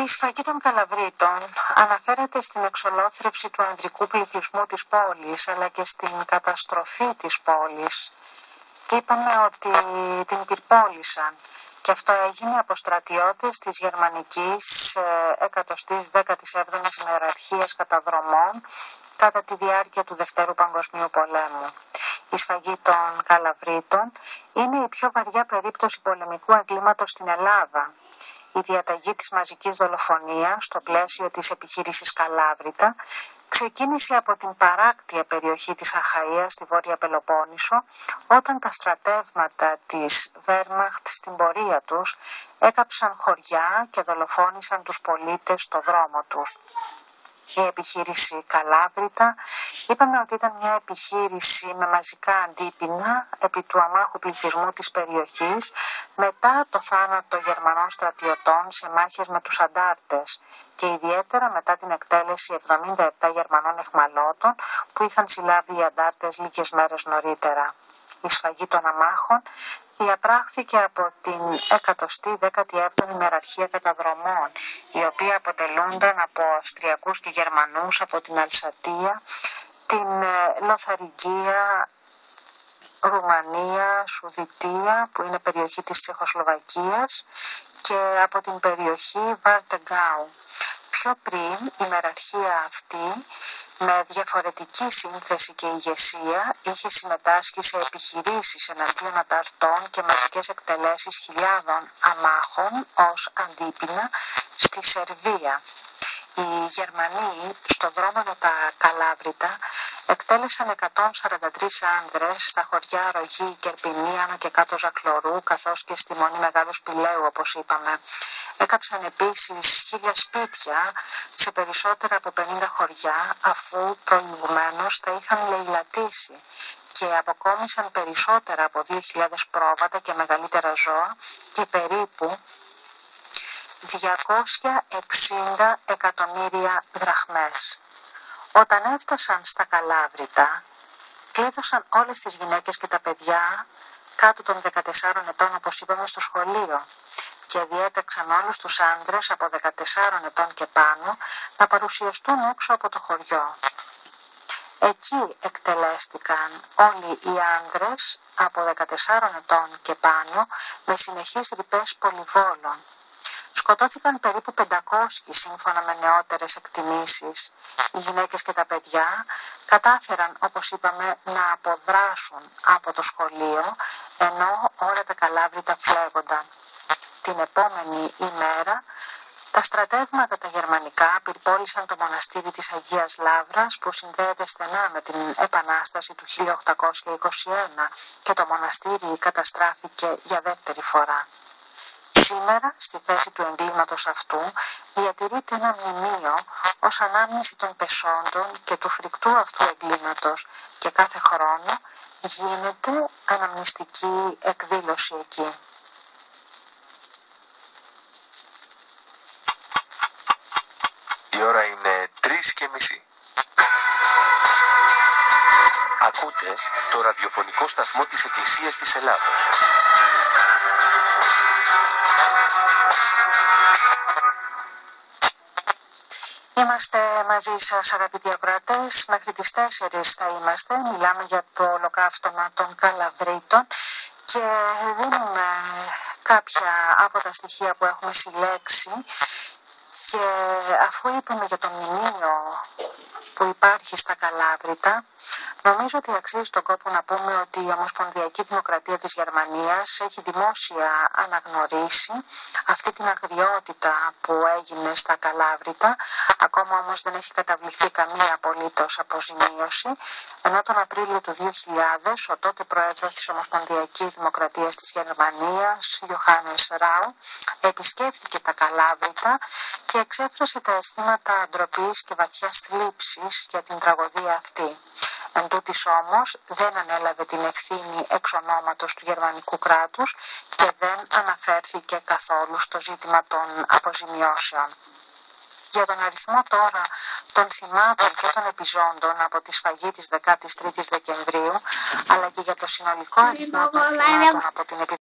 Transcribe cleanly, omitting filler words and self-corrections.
Η σφαγή των Καλαβρίτων αναφέρεται στην εξολόθρευση του ανδρικού πληθυσμού της πόλης, αλλά και στην καταστροφή της πόλης. Είπαμε ότι την πυρπόλησαν και αυτό έγινε από στρατιώτες της γερμανικής 117ης ημεραρχίας καταδρομών κατά τη διάρκεια του Δευτέρου Παγκοσμίου Πολέμου. Η σφαγή των Καλαβρίτων είναι η πιο βαριά περίπτωση πολεμικού εγκλήματος στην Ελλάδα. Η διαταγή της μαζικής δολοφονίας στο πλαίσιο της επιχείρησης Καλάβρητα ξεκίνησε από την παράκτια περιοχή της Αχαΐας στη Βόρεια Πελοπόννησο, όταν τα στρατεύματα της Βέρμαχτ στην πορεία τους έκαψαν χωριά και δολοφόνησαν τους πολίτες στο δρόμο τους. Η επιχείρηση Καλάβρητα είπαμε ότι ήταν μια επιχείρηση με μαζικά αντίπεινα επί του αμάχου πληθυσμού της περιοχής μετά το θάνατο Γερμανών στρατιωτών σε μάχες με τους αντάρτες και ιδιαίτερα μετά την εκτέλεση 77 Γερμανών εχμαλώτων που είχαν συλλάβει οι αντάρτες λίγες μέρες νωρίτερα. Η σφαγή των αμάχων διαπράχθηκε από την 117η ημεραρχία καταδρομών, οι οποίοι αποτελούνταν από Αυστριακούς και Γερμανούς από την Αλσατία, την Λοθαριγκία, Ρουμανία, Σουδητία, που είναι περιοχή της Τσεχοσλοβακίας, και από την περιοχή Βαρτεγκάου. Πιο πριν, η ημεραρχία αυτή, με διαφορετική σύνθεση και ηγεσία, είχε συμμετάσχει σε επιχειρήσεις εναντίον ανταρτών και μαζικές εκτελέσεις χιλιάδων αμάχων ως αντίπεινα στη Σερβία. Οι Γερμανοί στο δρόμο για τα Καλάβρητα εκτέλεσαν 143 άνδρες στα χωριά Ρογή, Κερπινή, Άνω και Κάτω Ζακλωρού, καθώς και στη Μονή Μεγάλου Σπηλαίου, όπως είπαμε. Έκαψαν επίσης 1000 σπίτια σε περισσότερα από 50 χωριά, αφού προηγουμένως τα είχαν λαιλατήσει, και αποκόμισαν περισσότερα από 2.000 πρόβατα και μεγαλύτερα ζώα και περίπου 260 εκατομμύρια δραχμές. Όταν έφτασαν στα Καλάβρητα, κλείδωσαν όλες τις γυναίκες και τα παιδιά κάτω των 14 ετών, όπως είπαμε, στο σχολείο, και διέταξαν όλους τους άντρες από 14 ετών και πάνω να παρουσιαστούν έξω από το χωριό. Εκεί εκτελέστηκαν όλοι οι άνδρες από 14 ετών και πάνω με συνεχείς ρηπές πολυβόλων. Σκοτώθηκαν περίπου 500 σύμφωνα με νεότερες εκτιμήσεις. Οι γυναίκες και τα παιδιά κατάφεραν, όπως είπαμε, να αποδράσουν από το σχολείο, ενώ όλα τα Καλάβρητα φλέγονταν. Την επόμενη ημέρα, τα στρατεύματα τα γερμανικά πυρπόλησαν το μοναστήρι της Αγίας Λαύρας, που συνδέεται στενά με την Επανάσταση του 1821, και το μοναστήρι καταστράφηκε για δεύτερη φορά. Σήμερα, στη θέση του εγκλήματος αυτού, διατηρείται ένα μνημείο ως ανάμνηση των πεσόντων και του φρικτού αυτού εγκλήματος, και κάθε χρόνο γίνεται αναμνηστική εκδήλωση εκεί. Η ώρα είναι 3:30. Ακούτε το ραδιοφωνικό σταθμό της Εκκλησίας της Ελλάδος. Είμαστε μαζί σας, αγαπητοί ακροατές, μέχρι τις 4 θα είμαστε. Μιλάμε για το ολοκαύτωμα των Καλαβρίτων και δίνουμε κάποια από τα στοιχεία που έχουμε συλλέξει, και αφού είπαμε για το μνημείο που υπάρχει στα Καλάβρητα, νομίζω ότι αξίζει τον κόπο να πούμε ότι η Ομοσπονδιακή Δημοκρατία της Γερμανίας έχει δημόσια αναγνωρίσει αυτή την αγριότητα που έγινε στα Καλάβρητα. Ακόμα όμως δεν έχει καταβληθεί καμία απολύτως αποζημίωση, ενώ τον Απρίλιο του 2000 ο τότε πρόεδρος της Ομοσπονδιακής Δημοκρατίας της Γερμανίας, Johannes Rau, επισκέφθηκε τα Καλάβρητα και εξέφρασε τα αισθήματα ντροπής και βαθιάς θλίψης για την τραγωδία αυτή. Εν τούτης όμως δεν ανέλαβε την ευθύνη εξ ονόματος του γερμανικού κράτους και δεν αναφέρθηκε καθόλου στο ζήτημα των αποζημιώσεων. Για τον αριθμό τώρα των θυμάτων και των επιζώντων από τη σφαγή της 13ης Δεκεμβρίου, αλλά και για το συνολικό αριθμό των θυμάτων από την